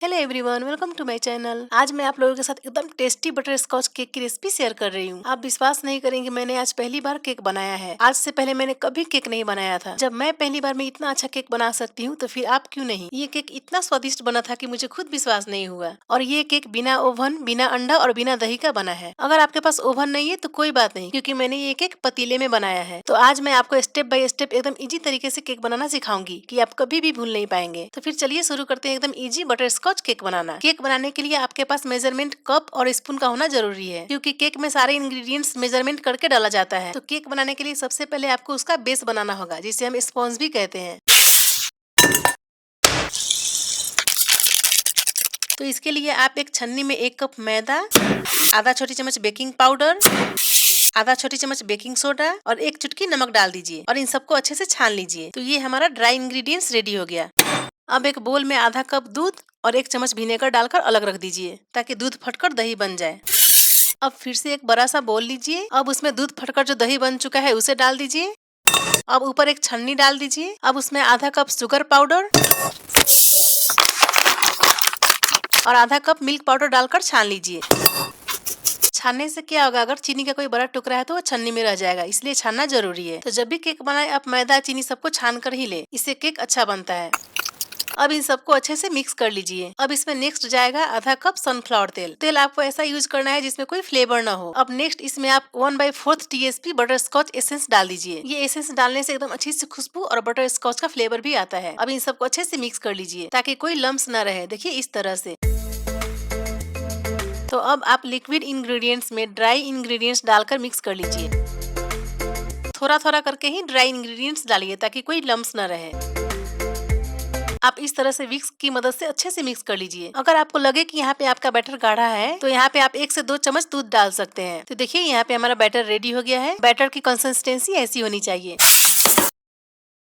Hello everyone, welcome to my channel. आज मैं आप लोगों के साथ एकदम टेस्टी बटर स्कॉच केक की रेसिपी शेयर कर रही हूँ। आप विश्वास नहीं करेंगे, मैंने आज पहली बार केक बनाया है। आज से पहले मैंने कभी केक नहीं बनाया था। जब मैं पहली बार में इतना अच्छा केक बना सकती हूँ तो फिर आप क्यों नहीं। ये केक इतना स्वादिष्ट बना था कि मुझे खुद विश्वास नहीं हुआ। और ये केक बिना ओवन, बिना अंडा और बिना दही का बना है। अगर आपके पास ओवन नहीं है तो कोई बात नहीं, क्योंकि मैंने ये केक पतीले में बनाया है। तो आज मैं आपको स्टेप बाय स्टेप एकदम इजी तरीके से केक बनाना सिखाऊंगी कि आप कभी भी भूल नहीं पाएंगे। तो फिर चलिए शुरू करते हैं एकदम इजी बटर स्कॉच केक बनाना। केक बनाने के लिए आपके पास मेजरमेंट कप और स्पून का होना जरूरी है, क्योंकि केक में सारे इंग्रेडिएंट्स मेजरमेंट करके डाला जाता है। तो केक बनाने के लिए सबसे पहले आपको उसका बेस बनाना होगा, जिसे हम स्पॉन्ज भी कहते हैं। तो इसके लिए आप एक छन्नी में 1 कप मैदा, आधा छोटी चम्मच बेकिंग पाउडर, आधा छोटी चम्मच बेकिंग सोडा और 1 चुटकी नमक डाल दीजिए और इन सबको अच्छे से छान लीजिए। तो ये हमारा ड्राई इंग्रेडिएंट्स रेडी हो गया। अब एक बोल में आधा कप दूध और 1 चम्मच विनेगर डालकर अलग रख दीजिए, ताकि दूध फटकर दही बन जाए। अब फिर से एक बड़ा सा बोल लीजिए। अब उसमें दूध फटकर जो दही बन चुका है उसे डाल दीजिए। अब ऊपर एक छन्नी डाल दीजिए। अब उसमें आधा कप शुगर पाउडर और आधा कप मिल्क पाउडर डालकर छान लीजिए। छानने से क्या होगा, अगर चीनी का कोई बड़ा टुकड़ा है तो वो छन्नी में रह जाएगा, इसलिए छानना जरूरी है। तो जब भी केक बनाए आप मैदा चीनी सबको छान कर ही ले, इससे केक अच्छा बनता है। अब इन सबको अच्छे से मिक्स कर लीजिए। अब इसमें नेक्स्ट जाएगा आधा कप सनफ्लावर तेल। तेल आपको ऐसा यूज करना है जिसमें कोई फ्लेवर ना हो। अब नेक्स्ट इसमें आप 1/4 टीएसपी बटर स्कॉच एसेंस डाल दीजिए। ये एसेंस डालने से एकदम अच्छी सी खुशबू और बटर स्कॉच का फ्लेवर भी आता है। अब इन सबको अच्छे से मिक्स कर लीजिए, ताकि कोई लम्स ना रहे। देखिए इस तरह से। तो अब आप लिक्विड इंग्रेडिएंट्स में ड्राई इंग्रेडिएंट्स डालकर मिक्स कर लीजिए। थोड़ा थोड़ा करके ही ड्राई इंग्रेडिएंट्स डालिए, ताकि कोई लम्स ना रहे। आप इस तरह से विक्स की मदद से अच्छे से मिक्स कर लीजिए। अगर आपको लगे कि यहाँ पे आपका बैटर गाढ़ा है तो यहाँ पे आप 1 से 2 चम्मच दूध डाल सकते हैं। तो देखिए यहाँ पे हमारा बैटर रेडी हो गया है। बैटर की कंसिस्टेंसी ऐसी होनी चाहिए।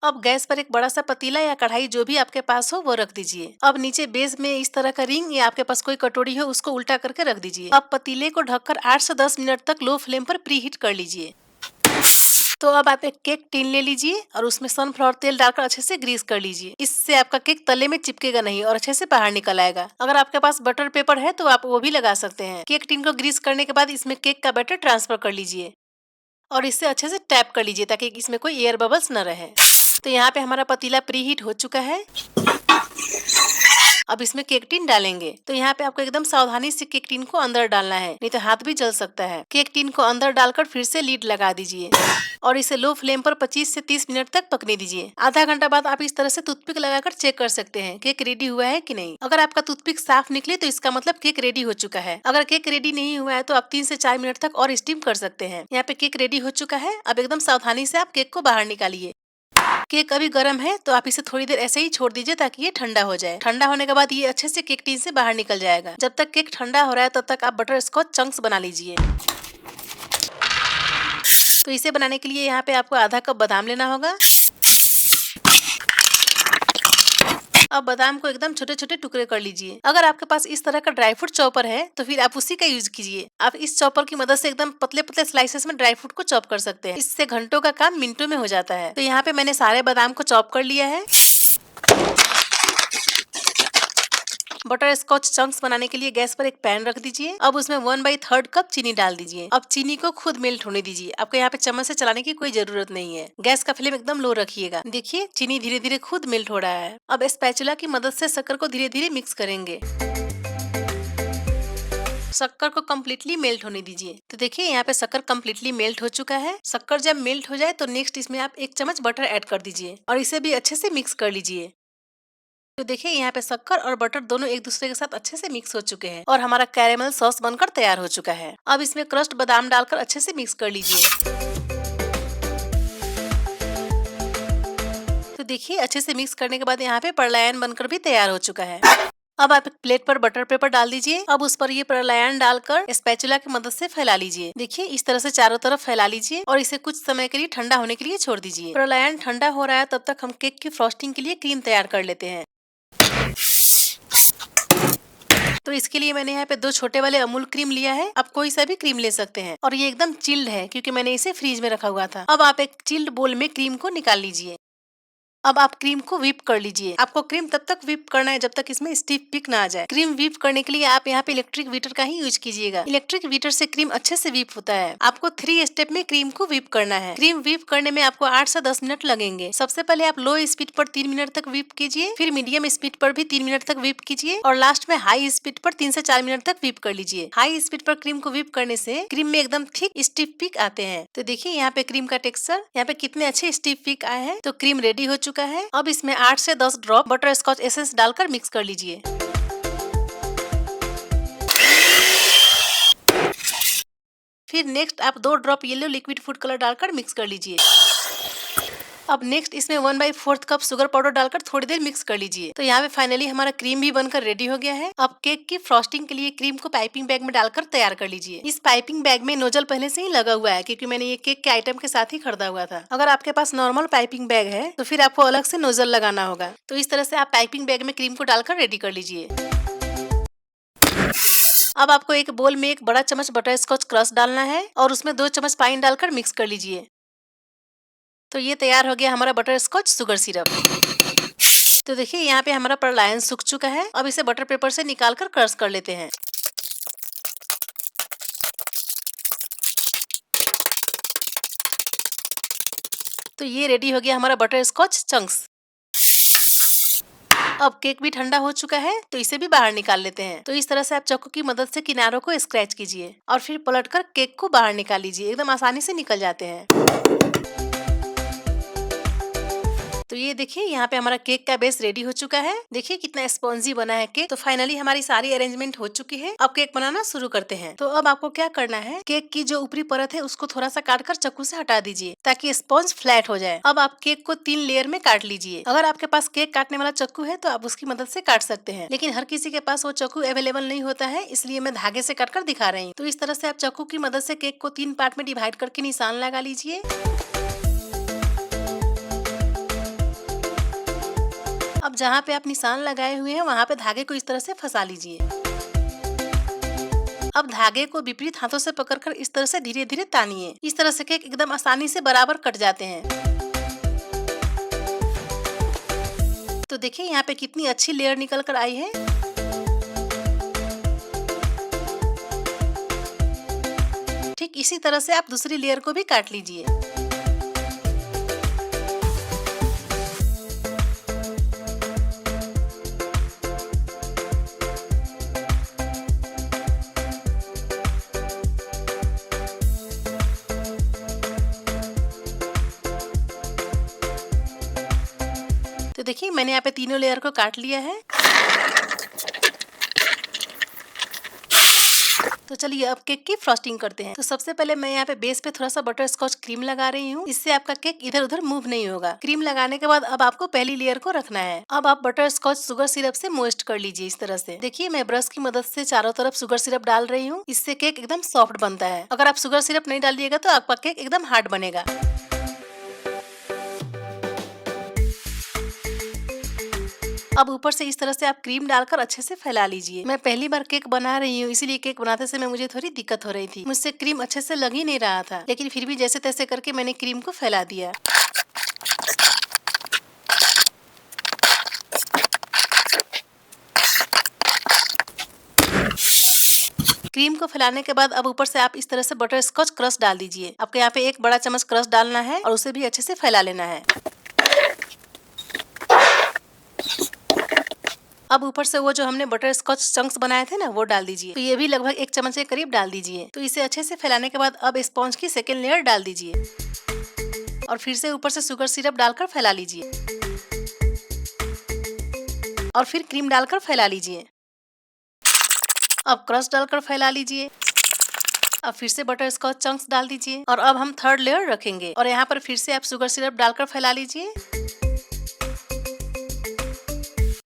अब गैस पर एक बड़ा सा पतीला या कढ़ाई जो भी आपके पास हो वो रख दीजिए। अब नीचे बेस में इस तरह का रिंग या आपके पास कोई कटोरी हो उसको उल्टा करके रख दीजिए। अब पतीले को ढककर 8 से 10 मिनट तक लो फ्लेम पर प्री हीट कर लीजिए। तो अब आप एक केक टिन ले लीजिए और उसमें सनफ्लावर तेल डालकर अच्छे से ग्रीस कर लीजिए। इससे आपका केक तले में चिपकेगा नहीं और अच्छे से बाहर निकल आएगा। अगर आपके पास बटर पेपर है तो आप वो भी लगा सकते हैं। केक टिन को ग्रीस करने के बाद इसमें केक का बैटर ट्रांसफर कर लीजिए और इससे अच्छे से टैप कर लीजिए, ताकि इसमें कोई एयर बबल्स न रहे। तो यहाँ पे हमारा पतीला प्री हीट हो चुका है। अब इसमें केक टिन डालेंगे। तो यहाँ पे आपको एकदम सावधानी से केक टिन को अंदर डालना है, नहीं तो हाथ भी जल सकता है। केक टिन को अंदर डालकर फिर से लीड लगा दीजिए और इसे लो फ्लेम पर 25 से 30 मिनट तक पकने दीजिए। आधा घंटा बाद आप इस तरह से टूथपिक लगाकर चेक कर सकते हैं केक रेडी हुआ है कि नहीं। अगर आपका टूथपिक साफ निकले तो इसका मतलब केक रेडी हो चुका है। अगर केक रेडी नहीं हुआ है तो आप 3 से 4 मिनट तक और स्टीम कर सकते हैं। यहाँ पे केक रेडी हो चुका है। अब एकदम सावधानी से आप केक को बाहर निकालिए। केक अभी गर्म है तो आप इसे थोड़ी देर ऐसे ही छोड़ दीजिए, ताकि ये ठंडा हो जाए। ठंडा होने के बाद ये अच्छे से केक टिन से बाहर निकल जाएगा। जब तक केक ठंडा हो रहा है तब तक आप बटर स्कॉच चंक्स बना लीजिए। तो इसे बनाने के लिए यहाँ पे आपको आधा कप बादाम लेना होगा। अब बादाम को एकदम छोटे छोटे टुकड़े कर लीजिए। अगर आपके पास इस तरह का ड्राई फ्रूट चॉपर है तो फिर आप उसी का यूज कीजिए। आप इस चॉपर की मदद से एकदम पतले पतले स्लाइसेस में ड्राई फ्रूट को चॉप कर सकते हैं। इससे घंटों का काम मिनटों में हो जाता है। तो यहाँ पे मैंने सारे बादाम को चॉप कर लिया है। बटर स्कॉच चंक्स बनाने के लिए गैस पर एक पैन रख दीजिए। अब उसमें 1/3 कप चीनी डाल दीजिए। अब चीनी को खुद मेल्ट होने दीजिए। आपको यहाँ पे चम्मच से चलाने की कोई जरूरत नहीं है। गैस का फ्लेम एकदम लो रखिएगा। देखिए चीनी धीरे धीरे खुद मेल्ट हो रहा है। अब स्पैचुला की मदद से शक्कर को धीरे धीरे मिक्स करेंगे। शक्कर को कम्प्लीटली मेल्ट होने दीजिए। तो देखिए यहाँ पे शक्कर कम्प्लीटली मेल्ट हो चुका है। शक्कर जब मेल्ट हो जाए तो नेक्स्ट इसमें आप 1 चम्मच बटर ऐड कर दीजिए और इसे भी अच्छे से मिक्स कर लीजिए। तो देखिए यहाँ पे शक्कर और बटर दोनों एक दूसरे के साथ अच्छे से मिक्स हो चुके हैं और हमारा कैरेमल सॉस बनकर तैयार हो चुका है। अब इसमें क्रस्ट बादाम डालकर अच्छे से मिक्स कर लीजिए। तो देखिए अच्छे से मिक्स करने के बाद यहाँ पे परलायन बनकर भी तैयार हो चुका है। अब आप एक प्लेट पर बटर पेपर डाल दीजिए। अब उस पर ये परलायन डालकर स्पैचुला की मदद से फैला लीजिए। देखिए इस तरह से चारों तरफ फैला लीजिए और इसे कुछ समय के लिए ठंडा होने के लिए छोड़ दीजिए। परलायन ठंडा हो रहा है तब तक हम केक की फ्रॉस्टिंग के लिए क्रीम तैयार कर लेते हैं। तो इसके लिए मैंने यहाँ पे 2 छोटे वाले अमूल क्रीम लिया है। आप कोई सा भी क्रीम ले सकते हैं और ये एकदम चिल्ड है, क्योंकि मैंने इसे फ्रीज में रखा हुआ था। अब आप एक चिल्ड बोल में क्रीम को निकाल लीजिए। अब आप क्रीम को व्हिप कर लीजिए। आपको क्रीम तब तक व्हिप करना है जब तक इसमें स्टिफ पिक ना आ जाए। क्रीम व्हिप करने के लिए आप यहाँ पे इलेक्ट्रिक बीटर का ही यूज कीजिएगा। इलेक्ट्रिक बीटर से क्रीम अच्छे से व्हिप होता है। आपको 3 स्टेप में क्रीम को व्हिप करना है। क्रीम व्हिप करने में आपको 8 से 10 मिनट लगेंगे। सबसे पहले आप लो स्पीड पर 3 मिनट तक व्हिप कीजिए, फिर मीडियम स्पीड पर भी 3 मिनट तक व्हिप कीजिए और लास्ट में हाई स्पीड पर 3 से 4 मिनट तक व्हिप कर लीजिए। हाई स्पीड पर क्रीम को व्हिप करने से क्रीम में एकदम थिक स्टिफ पिक आते हैं। तो देखिए यहाँ पे क्रीम का टेक्सचर यहाँ पे कितने अच्छे स्टिफ पिक आए हैं। तो क्रीम रेडी हो चुका है। अब इसमें 8 से 10 ड्रॉप बटर स्कॉच एसेंस डालकर मिक्स कर लीजिए। फिर नेक्स्ट आप 2 drop yellow liquid food colour डालकर मिक्स कर लीजिए। अब नेक्स्ट इसमें 1/4 कप शुगर पाउडर डालकर थोड़ी देर मिक्स कर लीजिए। तो यहाँ पे फाइनली हमारा क्रीम भी बनकर रेडी हो गया है। अब केक की फ्रॉस्टिंग के लिए क्रीम को पाइपिंग बैग में डालकर तैयार कर लीजिए। इस पाइपिंग बैग में नोजल पहले से ही लगा हुआ है क्योंकि मैंने ये केक के आइटम के साथ ही खरीदा हुआ था। अगर आपके पास नॉर्मल पाइपिंग बैग है तो फिर आपको अलग से नोजल लगाना होगा। तो इस तरह से आप पाइपिंग बैग में क्रीम को डालकर रेडी कर लीजिए। अब आपको एक बोल में 1 बड़ा चम्मच बटर स्कॉच क्रश डालना है और उसमें 2 चम्मच पानी डालकर मिक्स कर लीजिए। तो ये तैयार हो गया हमारा बटर स्कॉच शुगर सिरप। तो देखिए यहाँ पे हमारा परलायन सूख चुका है। अब इसे बटर पेपर से निकाल कर क्रश कर लेते हैं। तो ये रेडी हो गया हमारा बटर स्कॉच चंक्स। अब केक भी ठंडा हो चुका है तो इसे भी बाहर निकाल लेते हैं। तो इस तरह से आप चाकू की मदद से किनारों को स्क्रैच कीजिए और फिर पलटकर केक को बाहर निकाल लीजिए। एकदम आसानी से निकल जाते हैं। तो ये देखिए यहाँ पे हमारा केक का बेस रेडी हो चुका है। देखिए कितना स्पॉन्जी बना है केक। तो फाइनली हमारी सारी अरेंजमेंट हो चुकी है। अब केक बनाना शुरू करते हैं। तो अब आपको क्या करना है, केक की जो ऊपरी परत है उसको थोड़ा सा काट कर चाकू से हटा दीजिए ताकि स्पॉन्ज फ्लैट हो जाए। अब आप केक को 3 लेयर में काट लीजिए। अगर आपके पास केक काटने वाला चाकू है तो आप उसकी मदद से काट सकते हैं, लेकिन हर किसी के पास वो चाकू अवेलेबल नहीं होता है, इसलिए मैं धागे से काटकर दिखा रही हूँ। तो इस तरह से आप चाकू की मदद से केक को 3 पार्ट में डिवाइड करके निशान लगा लीजिए। अब जहाँ पे आप निशान लगाए हुए हैं वहाँ पे धागे को इस तरह से फंसा लीजिए। अब धागे को विपरीत हाथों से पकड़कर इस तरह से धीरे धीरे तानिए। इस तरह से केक एकदम आसानी से बराबर कट जाते हैं। तो देखिए यहाँ पे कितनी अच्छी लेयर निकल कर आई है। ठीक इसी तरह से आप दूसरी लेयर को भी काट लीजिए। तो देखिए मैंने यहाँ पे तीनों लेयर को काट लिया है। तो चलिए अब केक की फ्रॉस्टिंग करते हैं। तो सबसे पहले मैं यहाँ पे बेस पे थोड़ा सा बटर स्कॉच क्रीम लगा रही हूँ। इससे आपका केक इधर उधर मूव नहीं होगा। क्रीम लगाने के बाद अब आपको पहली लेयर को रखना है। अब आप बटर स्कॉच शुगर सिरप से मोइस्ट कर लीजिए। इस तरह से देखिए मैं ब्रश की मदद से चारों तरफ शुगर सिरप डाल रही हूँ। इससे केक एकदम सॉफ्ट बनता है। अगर आप शुगर सिरप नहीं डालिएगा तो आपका केक एकदम हार्ड बनेगा। अब ऊपर से इस तरह से आप क्रीम डालकर अच्छे से फैला लीजिए। मैं पहली बार केक बना रही हूँ, इसीलिए केक बनाते समय मुझे थोड़ी दिक्कत हो रही थी। मुझसे क्रीम अच्छे से लग ही नहीं रहा था, लेकिन फिर भी जैसे तैसे करके मैंने क्रीम को फैला दिया। क्रीम को फैलाने के बाद अब ऊपर से आप इस तरह से बटर स्कॉच क्रश डाल दीजिए। आपको यहाँ पे 1 बड़ा चम्मच क्रश डालना है और उसे भी अच्छे से फैला लेना है। अब ऊपर से वो जो हमने बटर स्कॉच चंक्स बनाए थे ना, वो डाल दीजिए। तो ये भी लगभग 1 चम्मच के करीब डाल दीजिए। तो इसे अच्छे से फैलाने के बाद अब स्पॉन्ज की सेकेंड लेयर डाल दीजिए और फिर से ऊपर से शुगर सिरप डालकर फैला लीजिए और फिर क्रीम डालकर फैला लीजिए। अब क्रश डालकर फैला लीजिए। अब फिर से बटर स्कॉच चंक्स डाल दीजिए और अब हम 3rd लेयर रखेंगे और यहाँ पर फिर से आप शुगर सिरप डालकर फैला लीजिए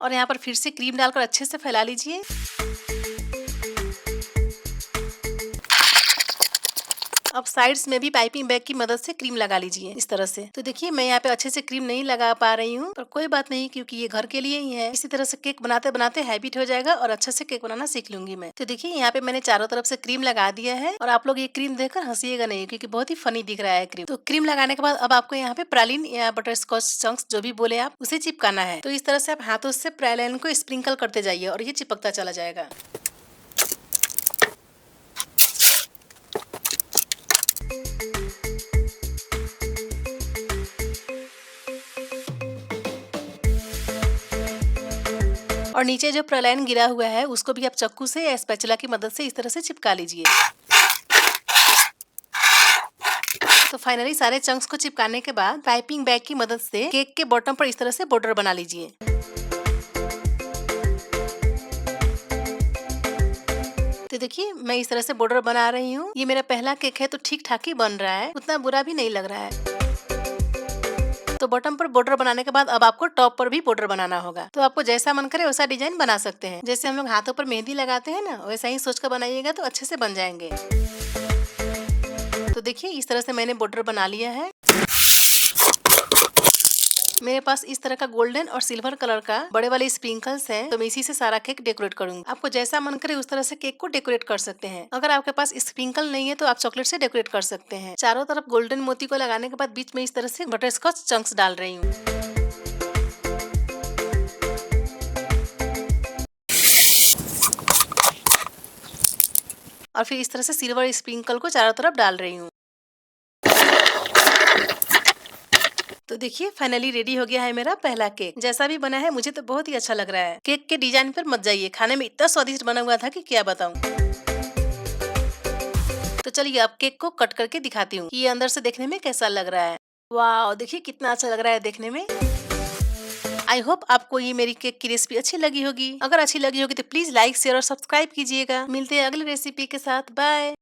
और यहाँ पर फिर से क्रीम डालकर अच्छे से फैला लीजिए। अब साइड्स में भी पाइपिंग बैग की मदद से क्रीम लगा लीजिए इस तरह से। तो देखिए मैं यहाँ पे अच्छे से क्रीम नहीं लगा पा रही हूँ, पर कोई बात नहीं क्योंकि ये घर के लिए ही है। इसी तरह से केक बनाते बनाते हैबिट हो जाएगा और अच्छे से केक बनाना सीख लूंगी मैं। तो देखिए यहाँ पे मैंने चारों तरफ से क्रीम लगा दिया है और आप लोग ये क्रीम देखकर हंसीएगा नहीं क्योंकि बहुत ही फनी दिख रहा है क्रीम। तो क्रीम लगाने के बाद अब आपको यहाँ पे प्रालिन या बटर स्कॉच चंक्स जो भी बोले आप उसे चिपकाना है। तो इस तरह से आप हाथों से प्रालिन को स्प्रिंकल करते जाइए और ये चिपकता चला जाएगा। और नीचे जो प्रलायन गिरा हुआ है उसको भी आप चाकू से या स्पैचुला की मदद से इस तरह से चिपका लीजिए। तो फाइनली सारे चंक्स को चिपकाने के बाद पाइपिंग बैग की मदद से केक के बॉटम पर इस तरह से बॉर्डर बना लीजिए। तो देखिए मैं इस तरह से बॉर्डर बना रही हूँ। ये मेरा पहला केक है तो ठीक ठाक ही बन रहा है, उतना बुरा भी नहीं लग रहा है। तो बॉटम पर बॉर्डर बनाने के बाद अब आपको टॉप पर भी बॉर्डर बनाना होगा। तो आपको जैसा मन करे वैसा डिजाइन बना सकते हैं। जैसे हम लोग हाथों पर मेहंदी लगाते हैं ना, वैसा ही सोच कर बनाइएगा तो अच्छे से बन जाएंगे। तो देखिए इस तरह से मैंने बॉर्डर बना लिया है। मेरे पास इस तरह का गोल्डन और सिल्वर कलर का बड़े वाले स्प्रिंकल्स हैं, तो मैं इसी से सारा केक डेकोरेट करूंगी। आपको जैसा मन करे उस तरह से केक को डेकोरेट कर सकते हैं। अगर आपके पास स्प्रिंकल नहीं है तो आप चॉकलेट से डेकोरेट कर सकते हैं। चारों तरफ गोल्डन मोती को लगाने के बाद बीच में इस तरह से बटर स्कॉच चंक्स डाल रही हूँ। और फिर इस तरह से सिल्वर स्प्रिंकल को चारों तरफ डाल रही हूँ। तो देखिए फाइनली रेडी हो गया है मेरा पहला केक। जैसा भी बना है मुझे तो बहुत ही अच्छा लग रहा है। केक के डिजाइन पर मत जाइए, खाने में इतना स्वादिष्ट बना हुआ था कि क्या बताऊं। तो चलिए अब केक को कट करके दिखाती हूँ कि ये अंदर से देखने में कैसा लग रहा है। वाह देखिए कितना अच्छा लग रहा है देखने में। आई होप आपको ये मेरी केक की रेसिपी अच्छी लगी होगी। अगर अच्छी लगी होगी तो प्लीज लाइक शेयर और सब्सक्राइब कीजिएगा। मिलते हैं अगली रेसिपी के साथ। बाय।